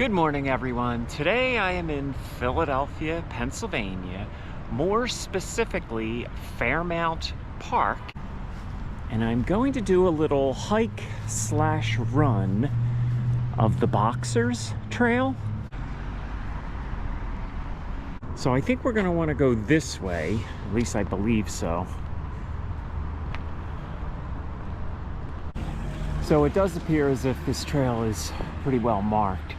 Good morning, everyone. Today I am in Philadelphia, Pennsylvania, more specifically Fairmount Park, and I'm going to do a little hike slash run of the Boxers Trail. So I think we're going to want to go this way, at least I believe so. So it does appear as if this trail is pretty well marked.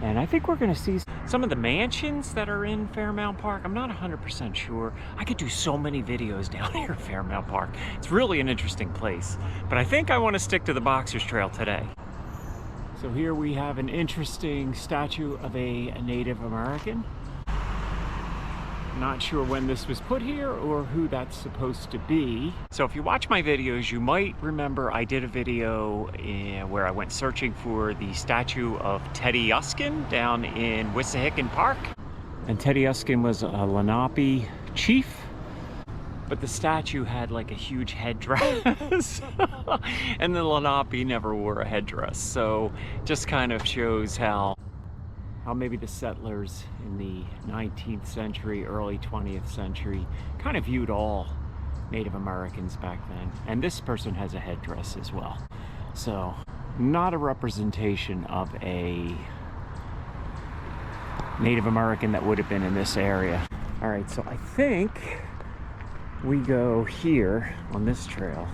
And I think we're going to see some of the mansions that are in Fairmount Park. I'm not 100% sure. I could do so many videos down here at Fairmount Park. It's really an interesting place. But I think I want to stick to the Boxers Trail today. So here we have an interesting statue of a Native American. Not sure when this was put here or who that's supposed to be. So if you watch my videos, you might remember I did a video where I went searching for the statue of Teddy Uskin down in Wissahickon Park. And Teddy Uskin was a Lenape chief, but the statue had like a huge headdress. And the Lenape never wore a headdress. So just kind of shows how maybe the settlers in the 19th century, early 20th century kind of viewed all Native Americans back then. And this person has a headdress as well. So not a representation of a Native American that would have been in this area. All right, so I think we go here on this trail.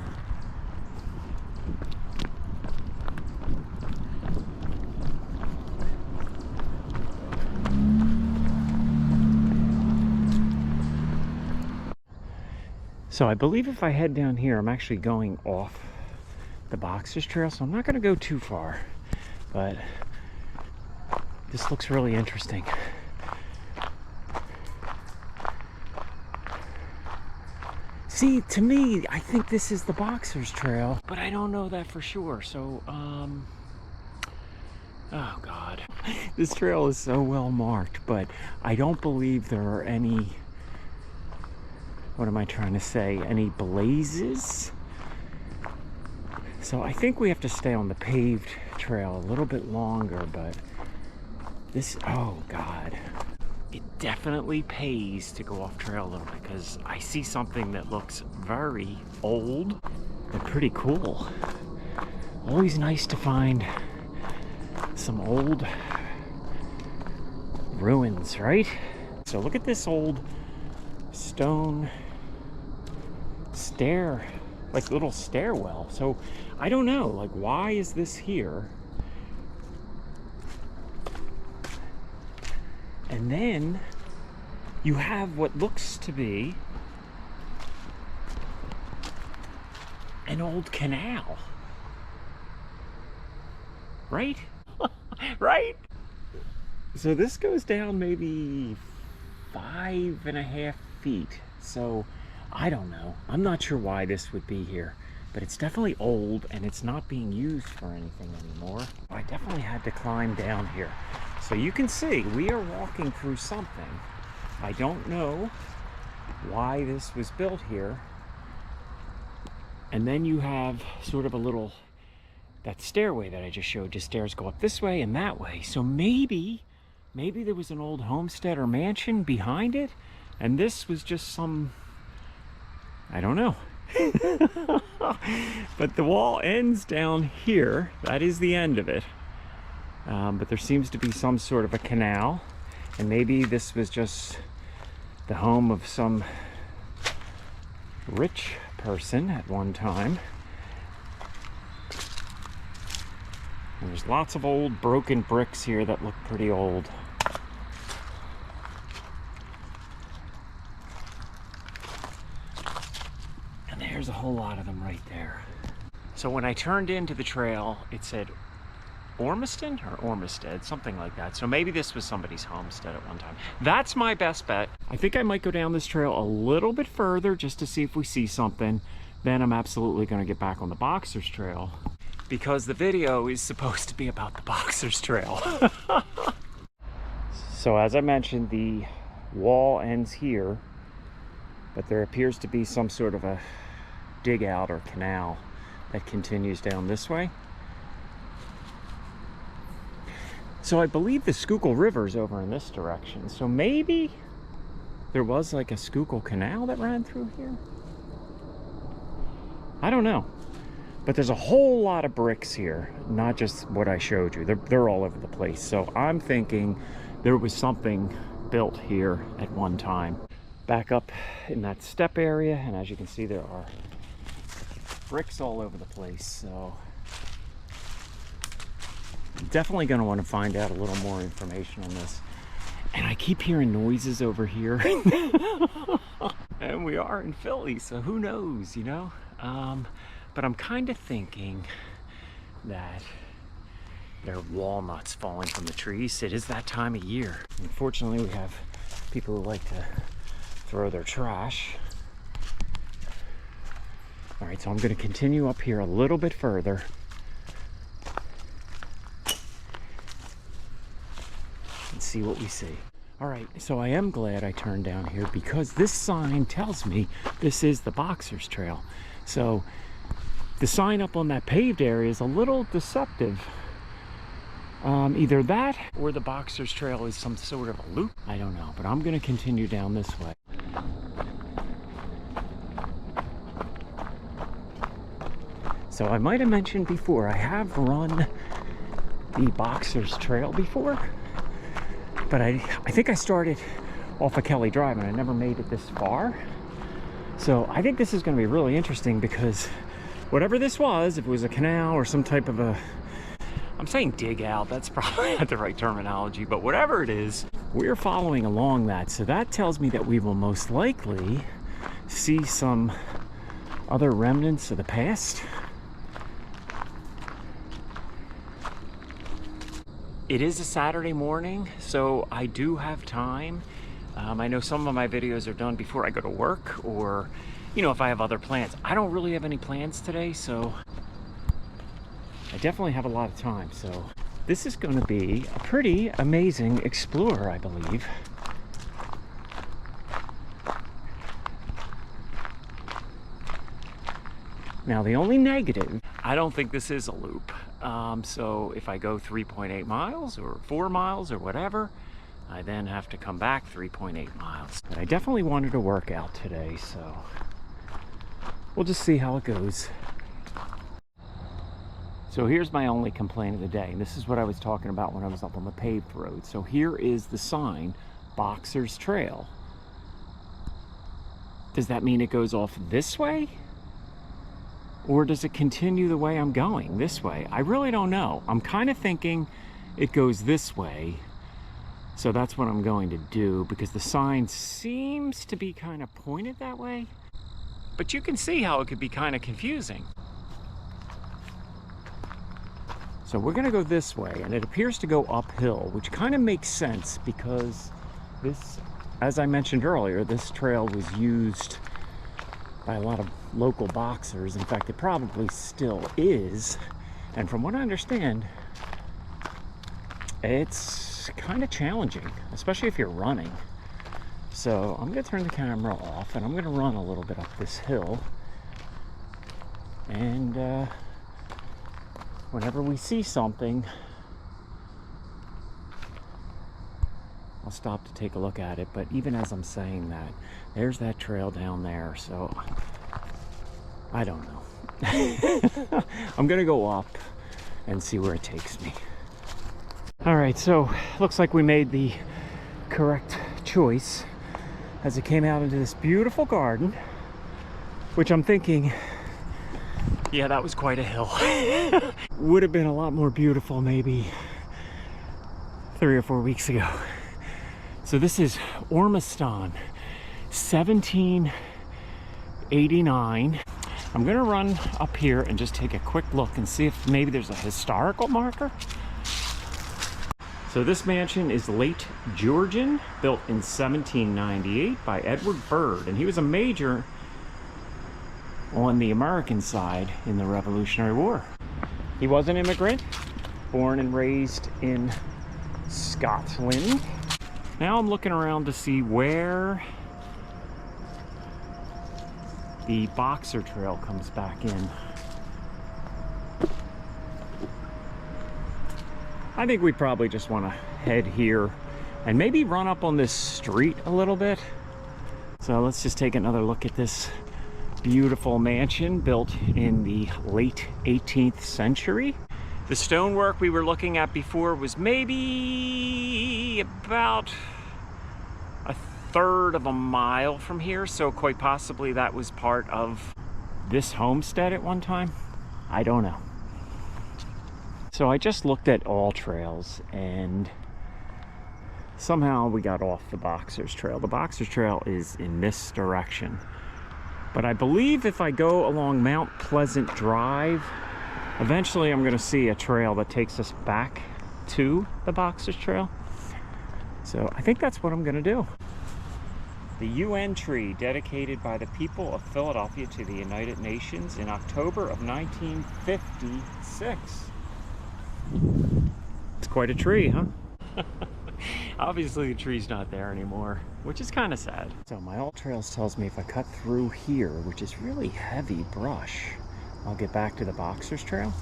So I believe if I head down here, I'm actually going off the Boxers Trail, so I'm not going to go too far, but this looks really interesting. See, to me, I think this is the Boxers Trail, but I don't know that for sure. So, oh God, this trail is so well marked, but I don't believe there are any, what am I trying to say, any blazes. So I think we have to stay on the paved trail a little bit longer, but this, oh God. It definitely pays to go off trail a little bit because I see something that looks very old and pretty cool. Always nice to find some old ruins, right? So look at this old stone stair, like little stairwell. So I don't know, like, why is this here? And then you have what looks to be an old canal, right? Right? So this goes down maybe 5.5 feet. So I don't know. I'm not sure why this would be here, but it's definitely old and it's not being used for anything anymore. I definitely had to climb down here. So you can see we are walking through something. I don't know why this was built here. And then you have sort of a little, that stairway that I just showed you, stairs go up this way and that way. So maybe there was an old homestead or mansion behind it, and this was just some, I don't know. But the wall ends down here. That is the end of it. But there seems to be some sort of a canal, and maybe this was just the home of some rich person at one time. And there's lots of old broken bricks here that look pretty old. And there's a whole lot of them right there. So when I turned into the trail, it said Ormiston or Ormisted, something like that. So maybe this was somebody's homestead at one time. That's my best bet. I think I might go down this trail a little bit further just to see if we see something. Then I'm absolutely going to get back on the Boxers Trail because the video is supposed to be about the Boxers Trail. So as I mentioned, the wall ends here, but there appears to be some sort of a dig out or canal that continues down this way. So I believe the Schuylkill River is over in this direction. So maybe there was like a Schuylkill Canal that ran through here. I don't know. But there's a whole lot of bricks here, not just what I showed you. They're all over the place. So I'm thinking there was something built here at one time. Back up in that step area, and as you can see, there are bricks all over the place. So I'm definitely going to want to find out a little more information on this. And I keep hearing noises over here. And we are in Philly, so who knows, you know? But I'm kind of thinking that there are walnuts falling from the trees. It is that time of year. Unfortunately, we have people who like to throw their trash. All right, so I'm going to continue up here a little bit further. And see what we see. All right, so I am glad I turned down here because this sign tells me this is the Boxers Trail. So the sign up on that paved area is a little deceptive. Either that or the Boxers Trail is some sort of a loop. I don't know, but I'm going to continue down this way. So I might have mentioned before, I have run the Boxers Trail before, but I think I started off of Kelly Drive and I never made it this far. So I think this is going to be really interesting because whatever this was, if it was a canal or some type of a, I'm saying dig out, that's probably not the right terminology, but whatever it is, we're following along that. So that tells me that we will most likely see some other remnants of the past. It is a Saturday morning, so I do have time. I know some of my videos are done before I go to work, or, you know, if I have other plans. I don't really have any plans today, so I definitely have a lot of time. So this is going to be a pretty amazing explore, I believe. Now, the only negative, I don't think this is a loop. So if I go 3.8 miles or 4 miles or whatever, I then have to come back 3.8 miles. But I definitely wanted to work out today, so we'll just see how it goes. So here's my only complaint of the day, and this is what I was talking about when I was up on the paved road. So here is the sign, Boxers Trail. Does that mean it goes off this way? Or does it continue the way I'm going, this way? I really don't know. I'm kind of thinking it goes this way. So that's what I'm going to do because the sign seems to be kind of pointed that way. But you can see how it could be kind of confusing. So we're gonna go this way, and it appears to go uphill, which kind of makes sense because this, as I mentioned earlier, this trail was used by a lot of local boxers. In fact, it probably still is. And from what I understand, it's kind of challenging, especially if you're running. So I'm gonna turn the camera off and I'm gonna run a little bit up this hill. And whenever we see something, I'll stop to take a look at it. But even as I'm saying that, there's that trail down there, so I don't know. I'm gonna go up and see where it takes me. All right, so looks like we made the correct choice as it came out into this beautiful garden, which I'm thinking, yeah, that was quite a hill. Would have been a lot more beautiful maybe 3 or 4 weeks ago. So this is Ormiston, 1789. I'm gonna run up here and just take a quick look and see if maybe there's a historical marker. So this mansion is late Georgian, built in 1798 by Edward Byrd, and he was a major on the American side in the Revolutionary War. He was an immigrant, born and raised in Scotland. Now I'm looking around to see where the Boxer Trail comes back in. I think we probably just want to head here and maybe run up on this street a little bit. So let's just take another look at this beautiful mansion built in the late 18th century. The stonework we were looking at before was maybe about a third of a mile from here, so quite possibly that was part of this homestead at one time. I don't know. So I just looked at all trails and somehow we got off the Boxers Trail. The Boxers Trail is in this direction. But I believe if I go along Mount Pleasant Drive, eventually I'm going to see a trail that takes us back to the Boxers Trail. So I think that's what I'm going to do. The UN tree dedicated by the people of Philadelphia to the United Nations in October of 1956. It's quite a tree, huh? Obviously the tree's not there anymore, which is kind of sad. So my Alt Trails tells me if I cut through here, which is really heavy brush, I'll get back to the Boxers Trail.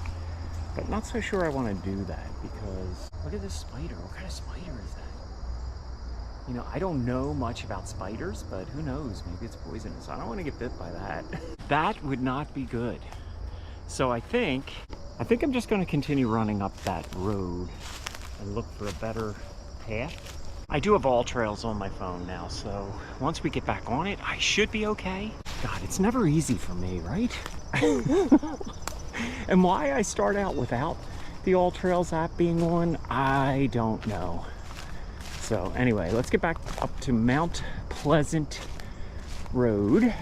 But not so sure I want to do that because look at this spider. What kind of spider is that? You know, I don't know much about spiders, but who knows? Maybe it's poisonous. I don't want to get bit by that. That would not be good. So I think I'm just going to continue running up that road and look for a better path. I do have All Trails on my phone now, so once we get back on it, I should be okay. God, it's never easy for me, right? And why I start out without the All Trails app being on, I don't know. So anyway, let's get back up to Mount Pleasant Road.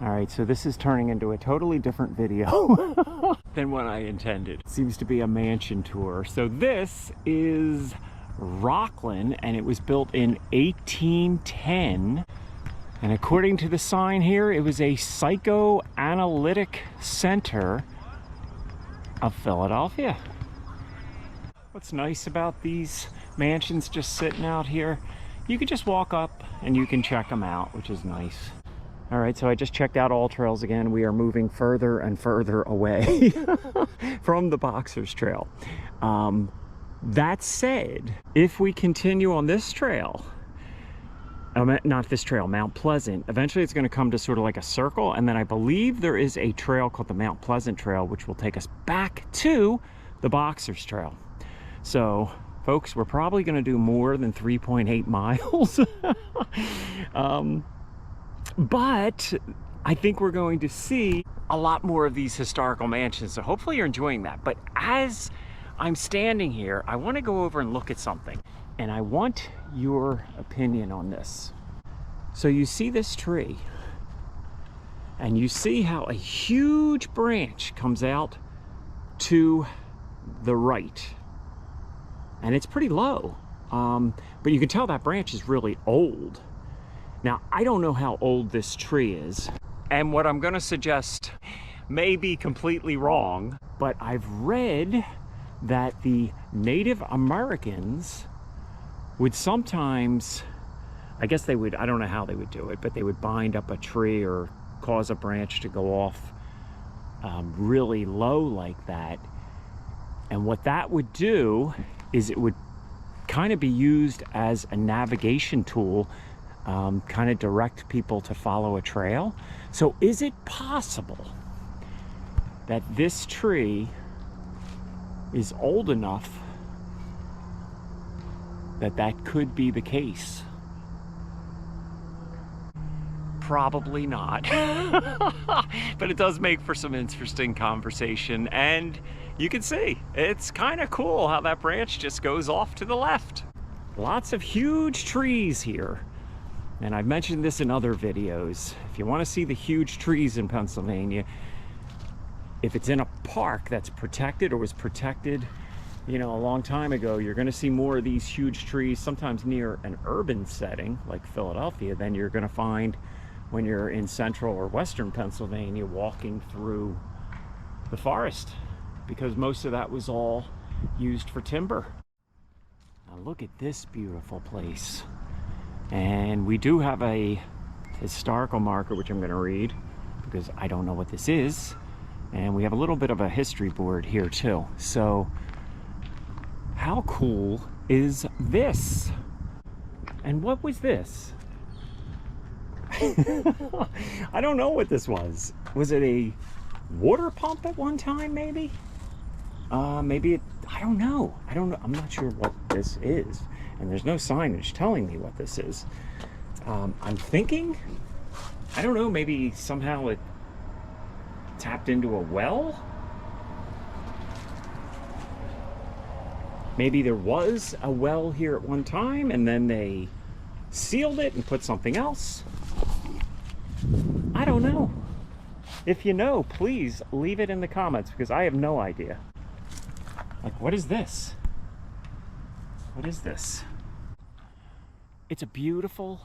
All right, so this is turning into a totally different video than what I intended. It seems to be a mansion tour. So this is Rockland, and it was built in 1810. And according to the sign here, it was a psychoanalytic center of Philadelphia. What's nice about these mansions just sitting out here, you can just walk up and you can check them out, which is nice. All right, so I just checked out All Trails again. We are moving further and further away from the Boxers Trail. That said, if we continue on this trail, not this trail, Mount Pleasant, eventually it's going to come to sort of like a circle, and then I believe there is a trail called the Mount Pleasant Trail, which will take us back to the Boxers Trail. So, folks, we're probably going to do more than 3.8 miles. But I think we're going to see a lot more of these historical mansions, so hopefully you're enjoying that. But as I'm standing here, I want to go over and look at something, and I want your opinion on this. So you see this tree, and you see how a huge branch comes out to the right, and it's pretty low, but you can tell that branch is really old. Now, I don't know how old this tree is, and what I'm going to suggest may be completely wrong, but I've read that the Native Americans would sometimes, I guess they would, I don't know how they would do it, but they would bind up a tree or cause a branch to go off really low like that. And what that would do is it would kind of be used as a navigation tool, kind of direct people to follow a trail. So is it possible that this tree is old enough that that could be the case? Probably not. But it does make for some interesting conversation, and you can see it's kind of cool how that branch just goes off to the left. Lots of huge trees here. And I've mentioned this in other videos. If you want to see the huge trees in Pennsylvania, if it's in a park that's protected or was protected, you know, a long time ago, you're going to see more of these huge trees, sometimes near an urban setting like Philadelphia, than you're going to find when you're in central or western Pennsylvania walking through the forest, because most of that was all used for timber. Now look at this beautiful place. And we do have a historical marker, which I'm going to read because I don't know what this is. And we have a little bit of a history board here too. So how cool is this? And what was this? I don't know what this was. Was it a water pump at one time, maybe? Maybe it, I don't know. I'm not sure what this is. And there's no signage telling me what this is. I'm thinking, I don't know, maybe somehow it tapped into a well? Maybe there was a well here at one time and then they sealed it and put something else. I don't know. If you know, please leave it in the comments because I have no idea. Like, what is this? What is this? It's a beautiful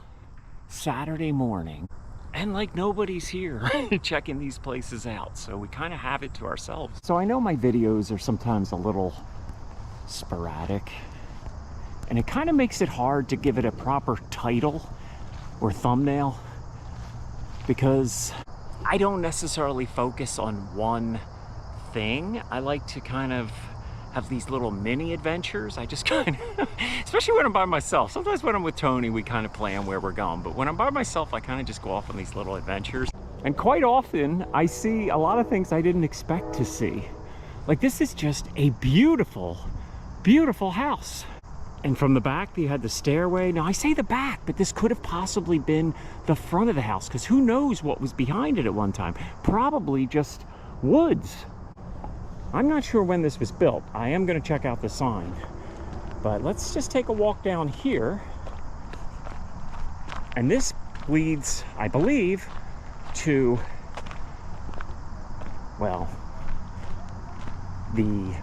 Saturday morning and like nobody's here checking these places out. So we kind of have it to ourselves. So I know my videos are sometimes a little sporadic and it kind of makes it hard to give it a proper title or thumbnail because I don't necessarily focus on one thing. I like to kind of have these little mini adventures. I just kind of, especially when I'm by myself. Sometimes when I'm with Tony, we kind of plan where we're going. But when I'm by myself, I kind of just go off on these little adventures. And quite often, I see a lot of things I didn't expect to see. Like this is just a beautiful, beautiful house. And from the back, you had the stairway. Now I say the back, but this could have possibly been the front of the house because who knows what was behind it at one time. Probably just woods. I'm not sure when this was built. I am going to check out the sign. But let's just take a walk down here. And this leads, I believe, to, well, the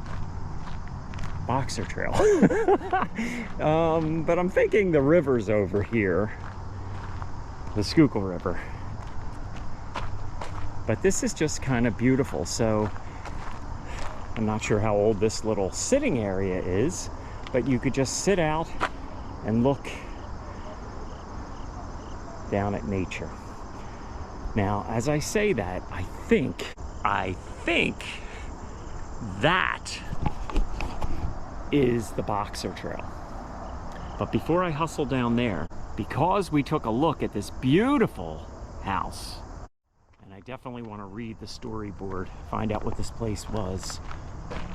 Boxer Trail. But I'm thinking the river's over here. The Schuylkill River. But this is just kind of beautiful. So I'm not sure how old this little sitting area is, but you could just sit out and look down at nature. Now, as I say that, I think that is the Boxer Trail. But before I hustle down there, because we took a look at this beautiful house, and I definitely want to read the storyboard, find out what this place was.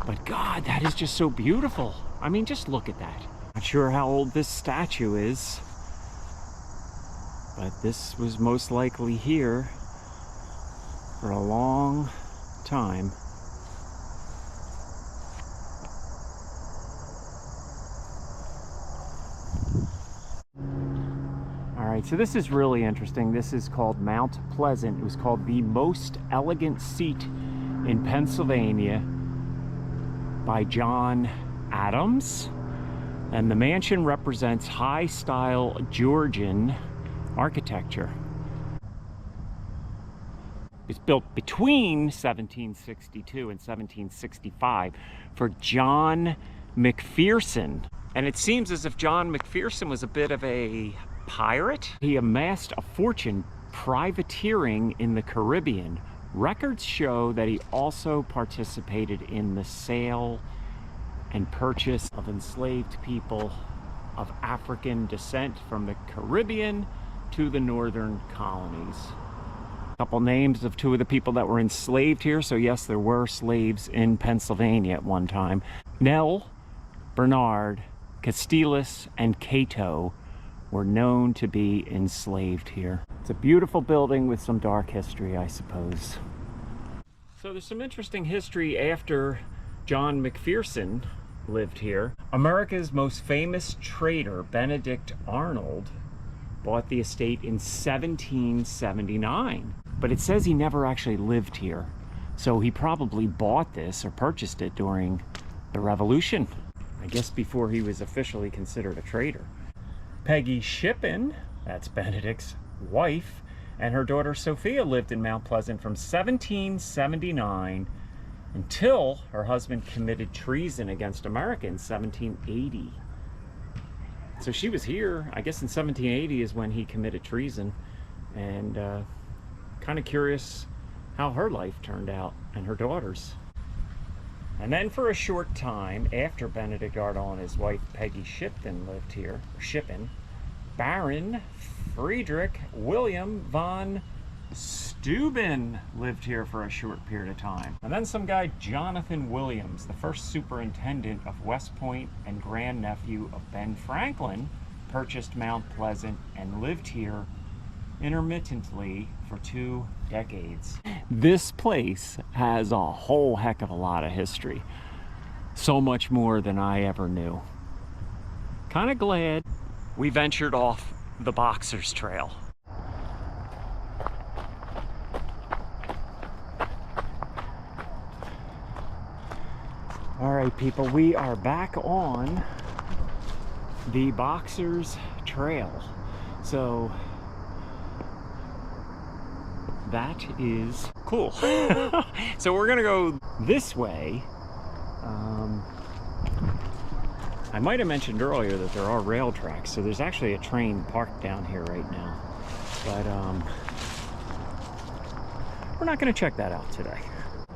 But God, that is just so beautiful. I mean, just look at that. Not sure how old this statue is, but this was most likely here for a long time. All right, so this is really interesting. This is called Mount Pleasant. It was called the most elegant seat in Pennsylvania by John Adams, and the mansion represents high-style Georgian architecture. It's built between 1762 and 1765 for John McPherson, and it seems as if John McPherson was a bit of a pirate. He amassed a fortune privateering in the Caribbean. Records show that he also participated in the sale and purchase of enslaved people of African descent from the Caribbean to the northern colonies. A couple names of two of the people that were enslaved here. So yes, there were slaves in Pennsylvania at one time. Nell, Bernard, Castilas, and Cato were known to be enslaved here. It's a beautiful building with some dark history, I suppose. So there's some interesting history after John McPherson lived here. America's most famous trader, Benedict Arnold, bought the estate in 1779. But it says he never actually lived here. So he probably bought this or purchased it during the Revolution. I guess before he was officially considered a trader. Peggy Shippen, that's Benedict's wife, and her daughter Sophia lived in Mount Pleasant from 1779 until her husband committed treason against America in 1780. So she was here, I guess in 1780 is when he committed treason. And kind of curious how her life turned out and her daughter's. And then for a short time, after Benedict Ardell and his wife Peggy Shipton lived here, Baron Friedrich William von Steuben lived here for a short period of time. And then some guy, Jonathan Williams, the first superintendent of West Point and grandnephew of Ben Franklin, purchased Mount Pleasant and lived here intermittently for 2 decades. This place has a whole heck of a lot of history. So much more than I ever knew. Kind of glad we ventured off the Boxers Trail. All right, people, we are back on the Boxers Trail. So that is cool. So we're gonna go this way. I might have mentioned earlier that there are rail tracks, so there's actually a train parked down here right now. But we're not gonna check that out today.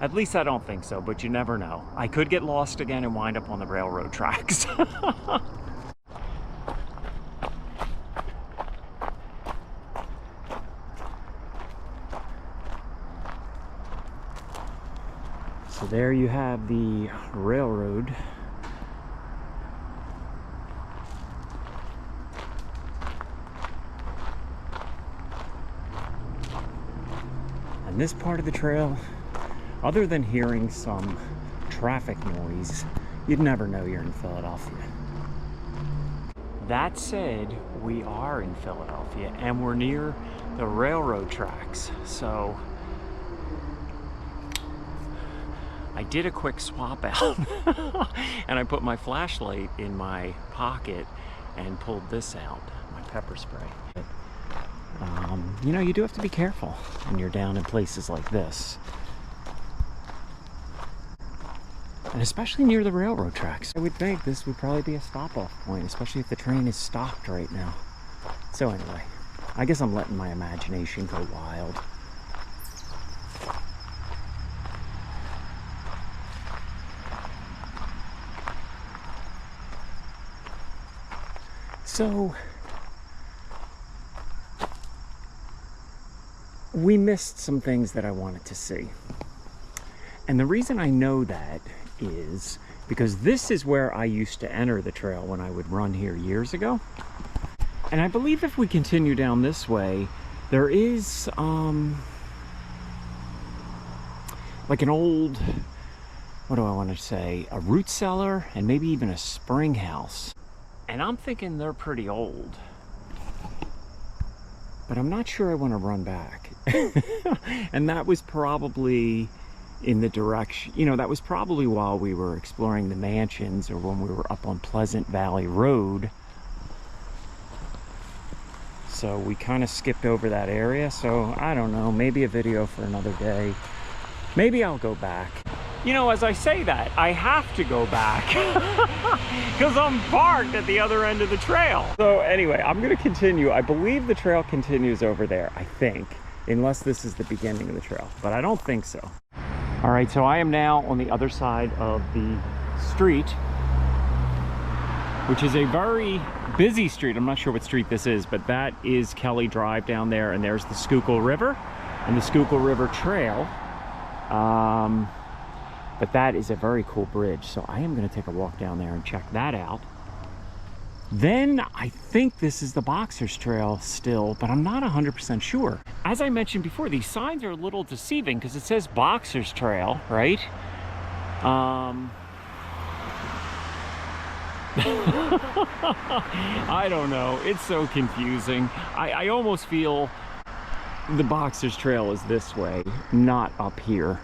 At least I don't think so, but you never know. I could get lost again and wind up on the railroad tracks. So there you have the railroad. And this part of the trail, other than hearing some traffic noise, you'd never know you're in Philadelphia. That said, we are in Philadelphia and we're near the railroad tracks. So I did a quick swap out and I put my flashlight in my pocket and pulled this out, my pepper spray. You know, you do have to be careful when you're down in places like this. And especially near the railroad tracks. I would think this would probably be a stop-off point, especially if the train is stopped right now. So anyway, I guess I'm letting my imagination go wild. So we missed some things that I wanted to see. And the reason I know that is because this is where I used to enter the trail when I would run here years ago. And I believe if we continue down this way, there is like an old, what do I want to say, a root cellar and maybe even a spring house. And I'm thinking they're pretty old. But I'm not sure I want to run back. And that was probably in the direction, you know, that was probably while we were exploring the mansions or when we were up on Pleasant Valley Road. So we kind of skipped over that area. So I don't know, maybe a video for another day. Maybe I'll go back. You know, as I say that, I have to go back because I'm parked at the other end of the trail. So anyway, I'm going to continue. I believe the trail continues over there, I think, unless this is the beginning of the trail, but I don't think so. All right, so I am now on the other side of the street, which is a very busy street. I'm not sure what street this is, but that is Kelly Drive down there, and there's the Schuylkill River and the Schuylkill River Trail. But that is a very cool bridge, so I am going to take a walk down there and check that out. Then I think this is the Boxers Trail still, but I'm not 100% sure. As I mentioned before, these signs are a little deceiving because it says Boxers Trail, right? I don't know. It's so confusing. I almost feel the Boxers Trail is this way, not up here.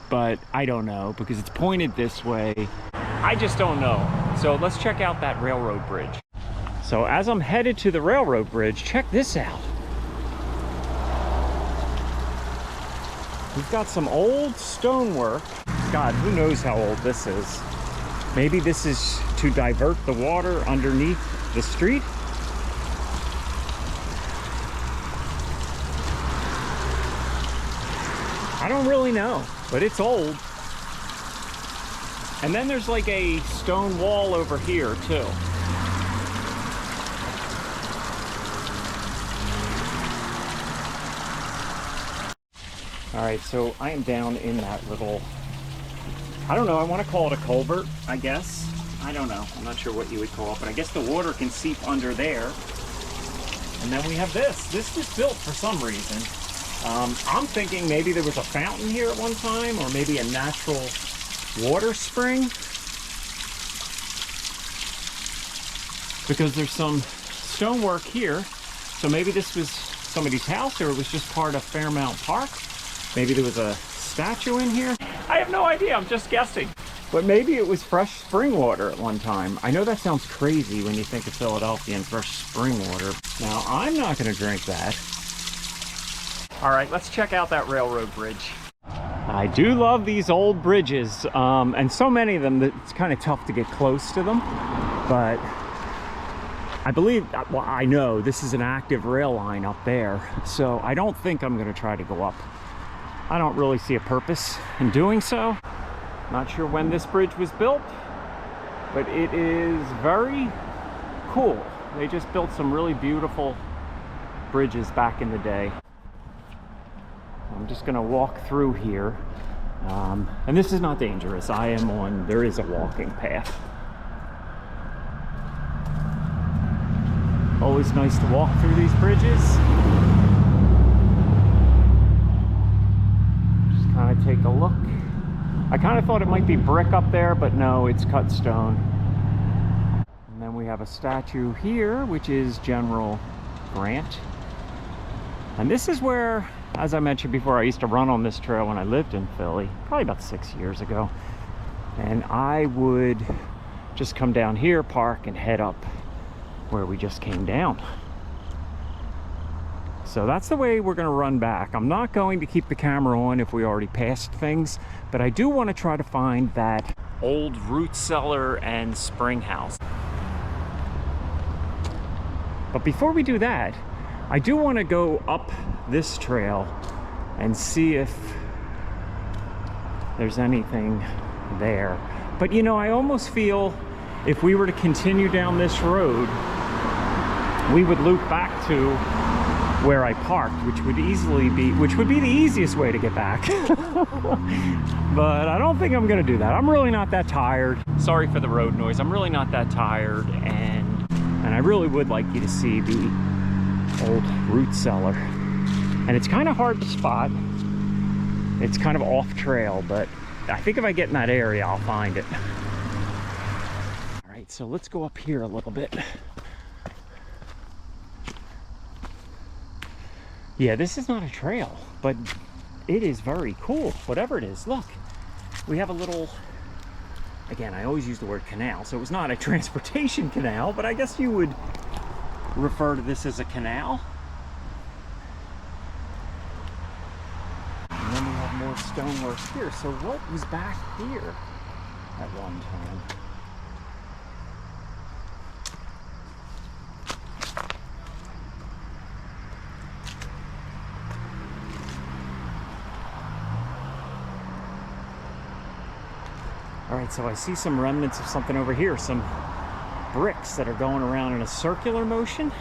But I don't know because it's pointed this way. I just don't know. So let's check out that railroad bridge. So as I'm headed to the railroad bridge, check this out. We've got some old stonework. God, who knows how old this is. Maybe this is to divert the water underneath the street. I don't really know, but it's old. And then there's like a stone wall over here too. All right, so I am down in that little, I don't know, I want to call it a culvert, I guess. I don't know, I'm not sure what you would call it, but I guess the water can seep under there. And then we have this. This was built for some reason. I'm thinking maybe there was a fountain here at one time, or maybe a natural water spring. Because there's some stonework here. So maybe this was somebody's house, or it was just part of Fairmount Park. Maybe there was a statue in here. I have no idea, I'm just guessing. But maybe it was fresh spring water at one time. I know that sounds crazy when you think of Philadelphia and fresh spring water. Now, I'm not gonna drink that. All right, let's check out that railroad bridge. I do love these old bridges, and so many of them that it's kind of tough to get close to them. But I believe, well, I know this is an active rail line up there, so I don't think I'm gonna try to go up. I don't really see a purpose in doing so. Not sure when this bridge was built, but it is very cool. They just built some really beautiful bridges back in the day. I'm just gonna walk through here. And this is not dangerous. I am on, there is a walking path. Always nice to walk through these bridges. Just kind of take a look. I kind of thought it might be brick up there, but no, it's cut stone. And then we have a statue here, which is General Grant. And this is where, as I mentioned before, I used to run on this trail when I lived in Philly, probably about 6 years ago. And I would just come down here, park, and head up where we just came down. So that's the way we're gonna run back. I'm not going to keep the camera on if we already passed things, but I do want to try to find that old root cellar and spring house. But before we do that, I do want to go up this trail and see if there's anything there. But you know, I almost feel if we were to continue down this road, we would loop back to where I parked, which would be the easiest way to get back. But I don't think I'm gonna do that. I'm really not that tired. Sorry for the road noise. I'm really not that tired, and I really would like you to see the old root cellar. And it's kind of hard to spot. It's kind of off trail, but I think if I get in that area, I'll find it. All right, so let's go up here a little bit. Yeah, this is not a trail, but it is very cool, whatever it is. Look, we have a little, again, I always use the word canal, so it was not a transportation canal, but I guess you would refer to this as a canal. And then we have more stonework here. So what was back here at one time? All right, so I see some remnants of something over here, some bricks that are going around in a circular motion.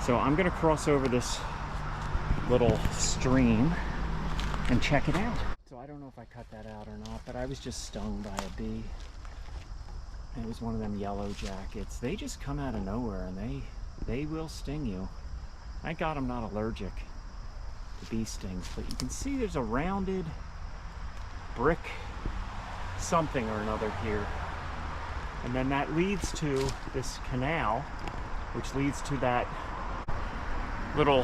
So I'm gonna cross over this little stream and check it out. So I don't know if I cut that out or not, but I was just stung by a bee. And it was one of them yellow jackets. They just come out of nowhere and they will sting you. Thank God I'm not allergic to bee stings, but you can see there's a rounded brick something or another here, and then that leads to this canal, which leads to that little,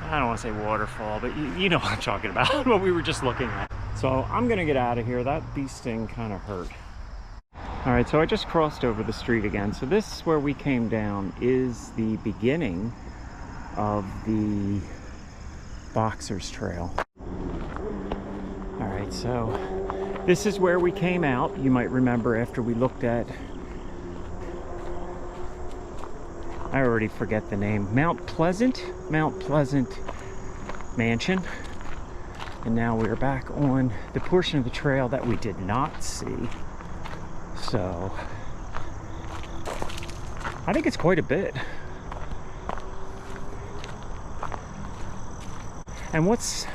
I don't want to say waterfall, but you know what I'm talking about, what we were just looking at. So I'm gonna get out of here. That bee sting kind of hurt. All right, so I just crossed over the street again. So this, where we came down, is the beginning of the Boxer's Trail. All right, so this is where we came out. You might remember after we looked at, I already forget the name, Mount Pleasant Mansion. And now we're back on the portion of the trail that we did not see. So I think it's quite a bit. And what's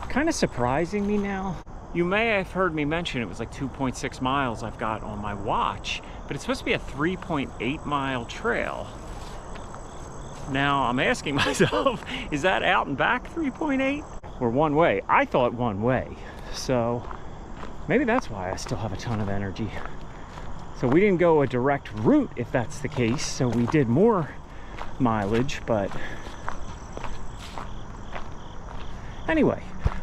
kind of surprising me now, you may have heard me mention it was like 2.6 miles I've got on my watch, but it's supposed to be a 3.8 mile trail. Now I'm asking myself, is that out and back 3.8 or one way? I thought one way. So maybe that's why I still have a ton of energy. So we didn't go a direct route if that's the case. So we did more mileage, but anyway,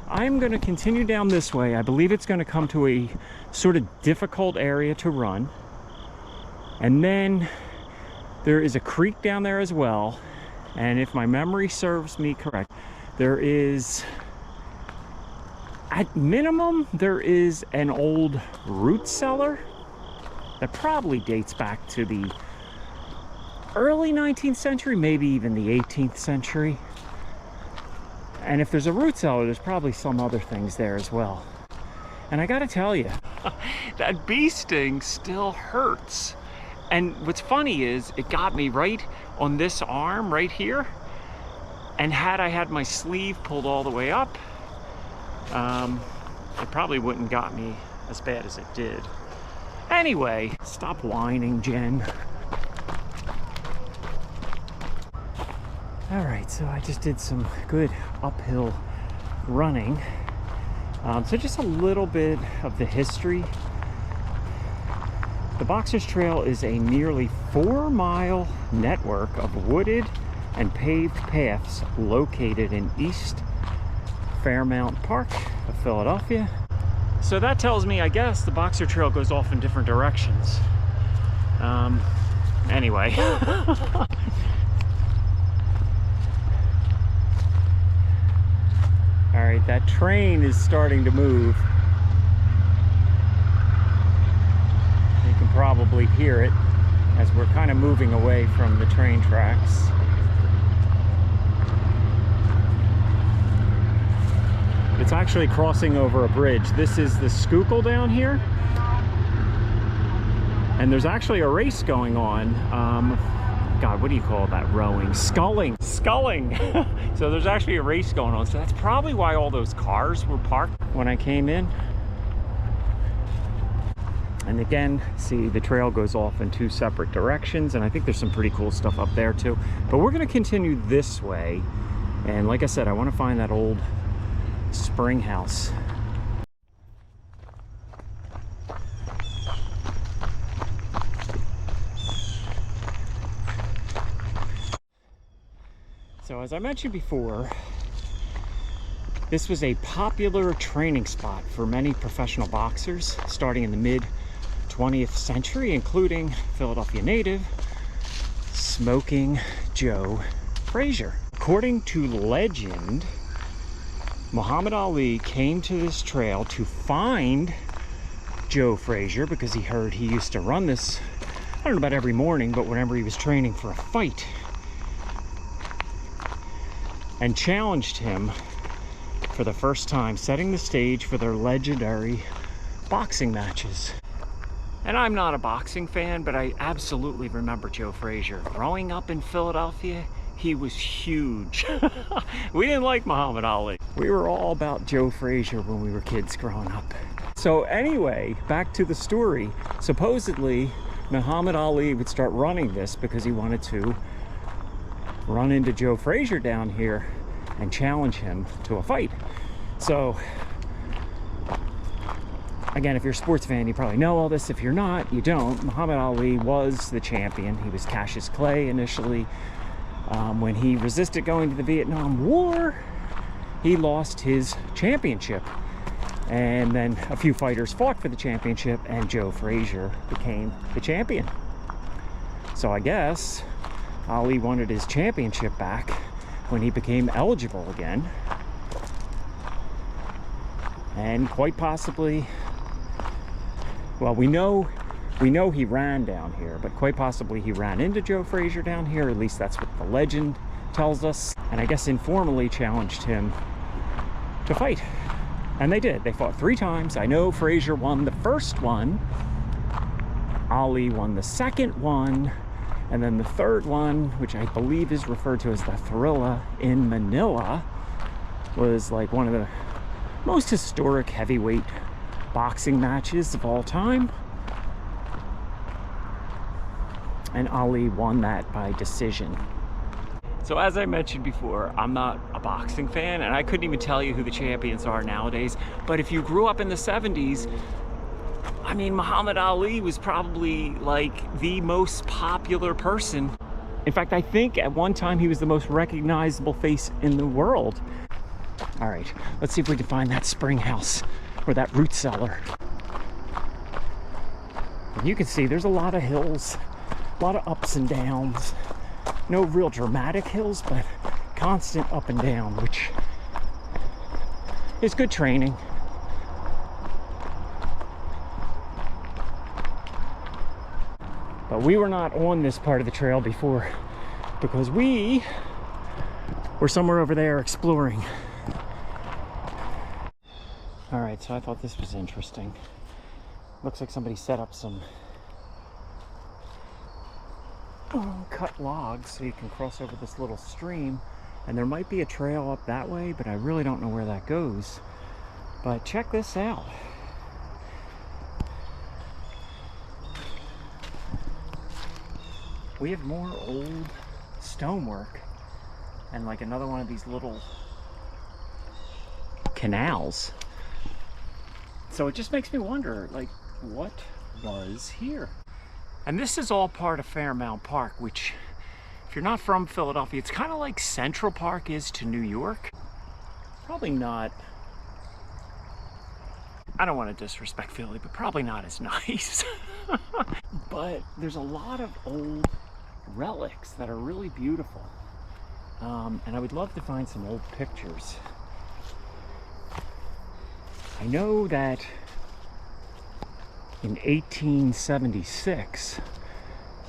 I'm going to continue down this way. I believe it's going to come to a sort of difficult area to run. And then there is a creek down there as well. And if my memory serves me correct, there is, at minimum, there is an old root cellar that probably dates back to the early 19th century, maybe even the 18th century. And if there's a root cellar, there's probably some other things there as well. And I gotta tell you, that bee sting still hurts. And what's funny is it got me right on this arm right here. And had I had my sleeve pulled all the way up, it probably wouldn't got me as bad as it did. Anyway, stop whining, Jen. All right, so I just did some good uphill running. So just a little bit of the history. The Boxers Trail is a nearly 4-mile network of wooded and paved paths located in East Fairmount Park of Philadelphia. So that tells me, I guess, the Boxer Trail goes off in different directions. Anyway. All right, that train is starting to move. You can probably hear it as we're kind of moving away from the train tracks. It's actually crossing over a bridge. This is the Schuylkill down here. And there's actually a race going on. God, what do you call that? Rowing? Sculling. So there's actually a race going on. So that's probably why all those cars were parked when I came in. And again, see, the trail goes off in 2 separate directions. And I think there's some pretty cool stuff up there too. But we're going to continue this way. And like I said, I want to find that old spring house. So as I mentioned before, this was a popular training spot for many professional boxers starting in the mid-20th century, including Philadelphia native Smoking Joe Frazier. According to legend, Muhammad Ali came to this trail to find Joe Frazier because he heard he used to run this, I don't know about every morning, but whenever he was training for a fight, and challenged him for the first time, setting the stage for their legendary boxing matches. And I'm not a boxing fan, but I absolutely remember Joe Frazier. Growing up in Philadelphia, he was huge. We didn't like Muhammad Ali. We were all about Joe Frazier when we were kids growing up. So anyway, back to the story. Supposedly, Muhammad Ali would start running this because he wanted to run into Joe Frazier down here and challenge him to a fight. So again, if you're a sports fan, you probably know all this. If you're not, you don't. Muhammad Ali was the champion. He was Cassius Clay initially. When he resisted going to the Vietnam War, he lost his championship. And then a few fighters fought for the championship, and Joe Frazier became the champion. So I guess Ali wanted his championship back when he became eligible again. And quite possibly, well, we know he ran down here, but quite possibly he ran into Joe Frazier down here. At least that's what the legend tells us. And I guess informally challenged him to fight. And they did. They fought 3 times. I know Frazier won the first one. Ali won the second one. And then the third one, which I believe is referred to as the Thrilla in Manila, was like one of the most historic heavyweight boxing matches of all time. And Ali won that by decision. So as I mentioned before, I'm not a boxing fan, and I couldn't even tell you who the champions are nowadays. But if you grew up in the 70s, I mean, Muhammad Ali was probably like the most popular person. In fact, I think at one time he was the most recognizable face in the world. All right, let's see if we can find that spring house or that root cellar. And you can see there's a lot of hills, a lot of ups and downs. No real dramatic hills, but constant up and down, which is good training. But we were not on this part of the trail before because we were somewhere over there exploring. All right, so I thought this was interesting. Looks like somebody set up some cut logs so you can cross over this little stream, and there might be a trail up that way, but I really don't know where that goes. But check this out. We have more old stonework and like another one of these little canals. So it just makes me wonder, like, what was here? And this is all part of Fairmount Park, which, if you're not from Philadelphia, it's kind of like Central Park is to New York. Probably not, I don't want to disrespect Philly, but probably not as nice. But there's a lot of old relics that are really beautiful. And I would love to find some old pictures. I know that in 1876,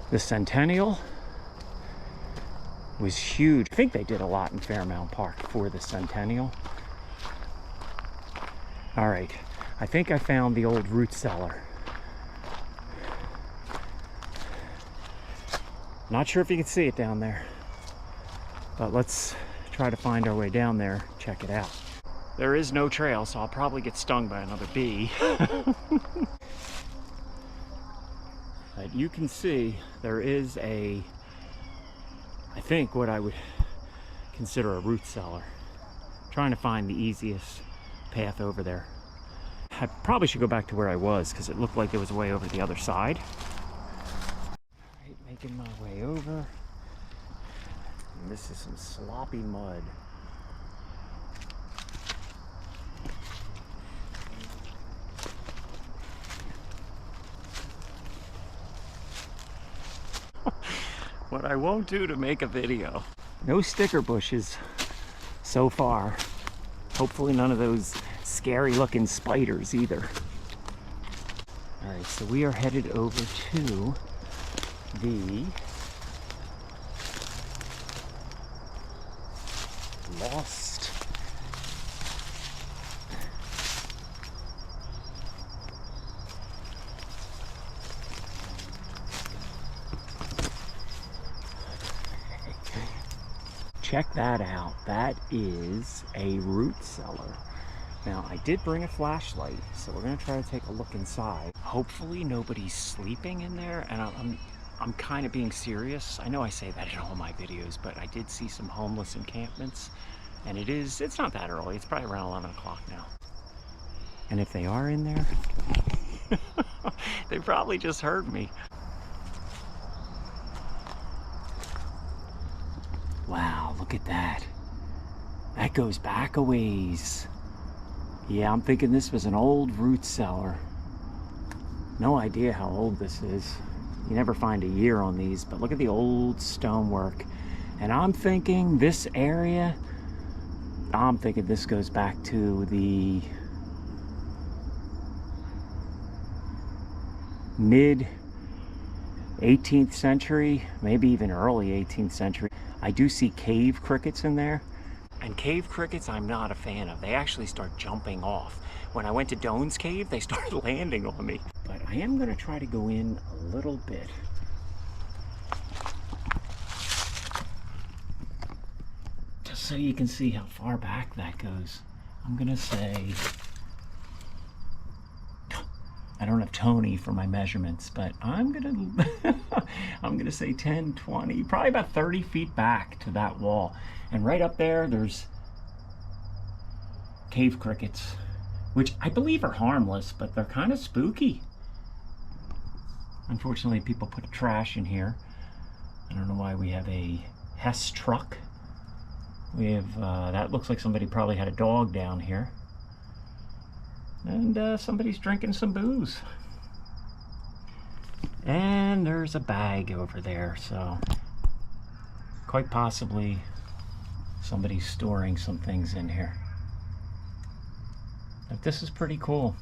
the Centennial was huge. I think they did a lot in Fairmount Park for the Centennial. All right, I think I found the old root cellar. Not sure if you can see it down there, but let's try to find our way down there, check it out. There is no trail, so I'll probably get stung by another bee. But you can see there is a, I think what I would consider a root cellar. I'm trying to find the easiest path over there. I probably should go back to where I was because it looked like it was way over the other side. Right, making my way over. And this is some sloppy mud. What I won't do to make a video. No sticker bushes so far. Hopefully none of those scary looking spiders either. All right, so we are headed over to the lost check that out. That is a root cellar. Now, I did bring a flashlight, so we're gonna try to take a look inside. Hopefully nobody's sleeping in there, and I'm kind of being serious. I know I say that in all my videos, but I did see some homeless encampments, and it's not that early. It's probably around 11 o'clock now. And if they are in there, they probably just heard me. Wow, look at that. That goes back a ways. Yeah, I'm thinking this was an old root cellar. No idea how old this is. You never find a year on these, but look at the old stonework. And I'm thinking this area, I'm thinking this goes back to the mid 18th century, maybe even early 18th century. I do see cave crickets in there. I And cave crickets, I'm not a fan of. They actually start jumping off. When I went to Doan's Cave, they started landing on me. But I am going to try to go in a little bit. Just so you can see how far back that goes. I'm going to say, I don't have Tony for my measurements, but I'm going to say 10, 20, probably about 30 feet back to that wall. And right up there, there's cave crickets, which I believe are harmless, but they're kind of spooky. Unfortunately, people put trash in here. I don't know why we have a Hess truck. We have, that looks like somebody probably had a dog down here. And somebody's drinking some booze. And there's a bag over there, so quite possibly somebody's storing some things in here. But this is pretty cool.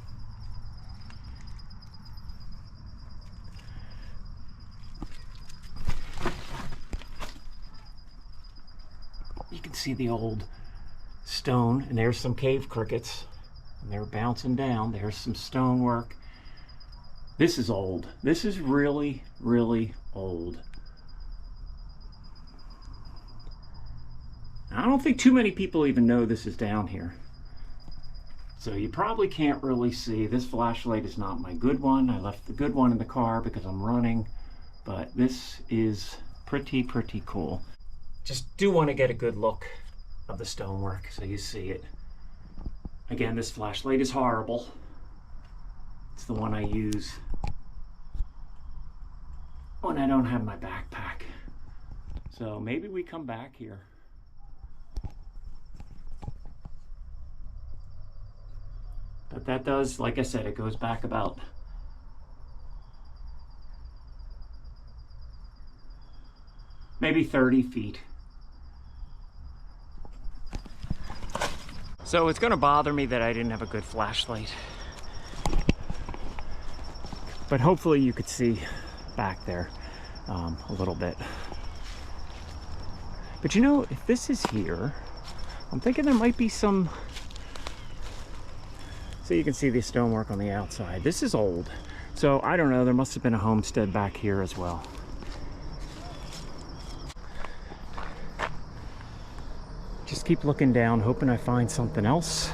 You can see the old stone, and there's some cave crickets, and they're bouncing down. There's some stonework. This is old. This is really, really old. I don't think too many people even know this is down here. So you probably can't really see. This flashlight is not my good one. I left the good one in the car because I'm running, but this is pretty cool. Just do want to get a good look of the stonework so you see it. Again, this flashlight is horrible. It's the one I use when I don't have my backpack. So maybe we come back here. But that does, like I said, it goes back about maybe 30 feet. So it's going to bother me that I didn't have a good flashlight. But hopefully you could see back there a little bit. But you know, if this is here, I'm thinking there might be some... So you can see the stonework on the outside. This is old. So I don't know, there must have been a homestead back here as well. Just keep looking down, hoping I find something else.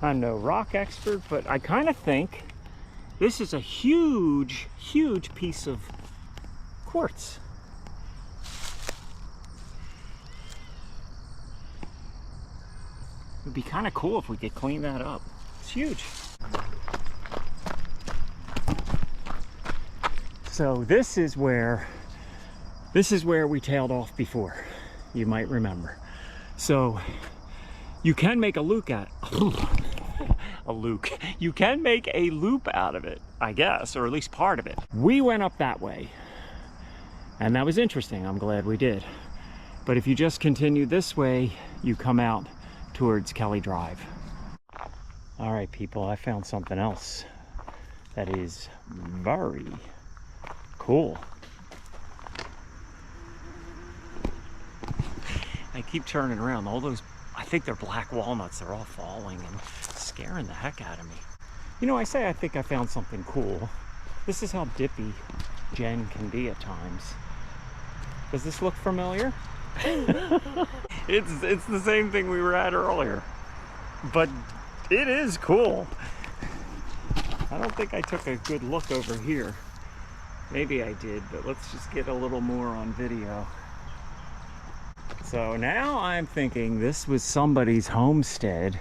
I'm no rock expert, but I kind of think this is a huge piece of quartz. It'd be kind of cool if we could clean that up. It's huge. So this is where we tailed off before, you might remember. So you can make a loop out you can make a loop out of it, I guess, or at least part of it. We went up that way, and that was interesting. I'm glad we did. But if you just continue this way, you come out towards Kelly Drive. All right, people, I found something else that is very cool. I keep turning around. All those, I think they're black walnuts. They're all falling and scaring the heck out of me. You know, I say I think I found something cool. This is how dippy Jen can be at times. Does this look familiar? It's the same thing we were at earlier, but it is cool. I don't think I took a good look over here. Maybe I did, but let's just get a little more on video. So now I'm thinking this was somebody's homestead,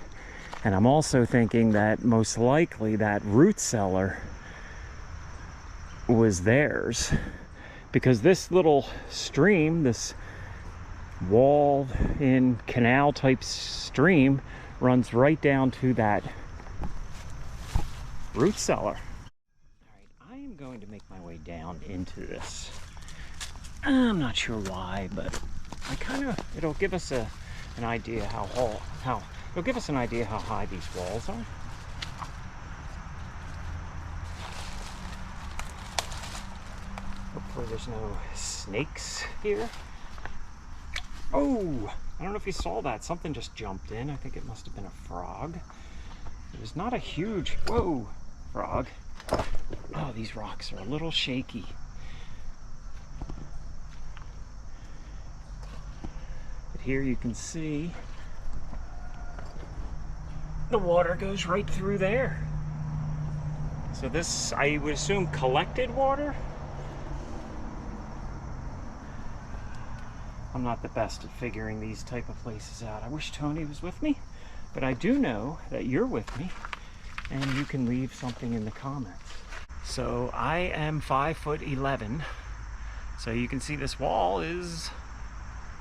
and I'm also thinking that most likely that root cellar was theirs, because this little stream, this walled in canal type stream, runs right down to that root cellar. All right, I am going to make my way down into this. I'm not sure why, but I kind of, it'll give us an idea it'll give us an idea how high these walls are. there's no snakes here. Oh, I don't know if you saw that. Something just jumped in. I think it must have been a frog. It was not a huge, whoa, frog. Oh, these rocks are a little shaky. But here you can see the water goes right through there. So this, I would assume, collected water? I'm not the best at figuring these type of places out. I wish Tony was with me, but I do know that you're with me, and you can leave something in the comments. So I am 5'11", so you can see this wall is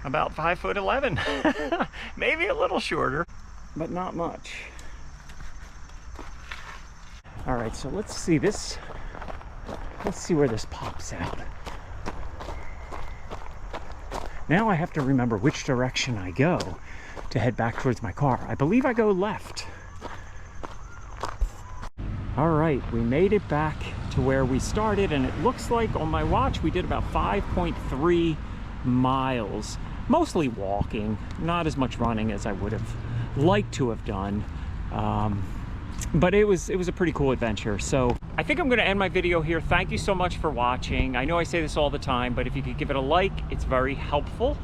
about 5'11", maybe a little shorter, but not much. All right, so let's see this. Let's see where this pops out. Now I have to remember which direction I go to head back towards my car. I believe I go left. All right, we made it back to where we started, and it looks like on my watch we did about 5.3 miles. Mostly walking, not as much running as I would have liked to have done. But it was a pretty cool adventure. So I think I'm going to end my video here. Thank you so much for watching. I know I say this all the time, but if you could give it a like, it's very helpful.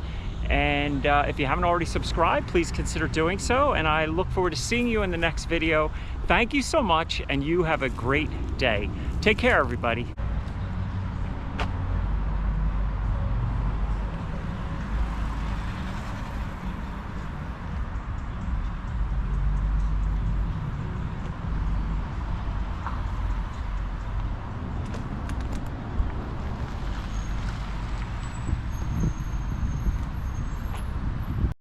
And if you haven't already subscribed, please consider doing so. And I look forward to seeing you in the next video. Thank you so much, and you have a great day. Take care, everybody.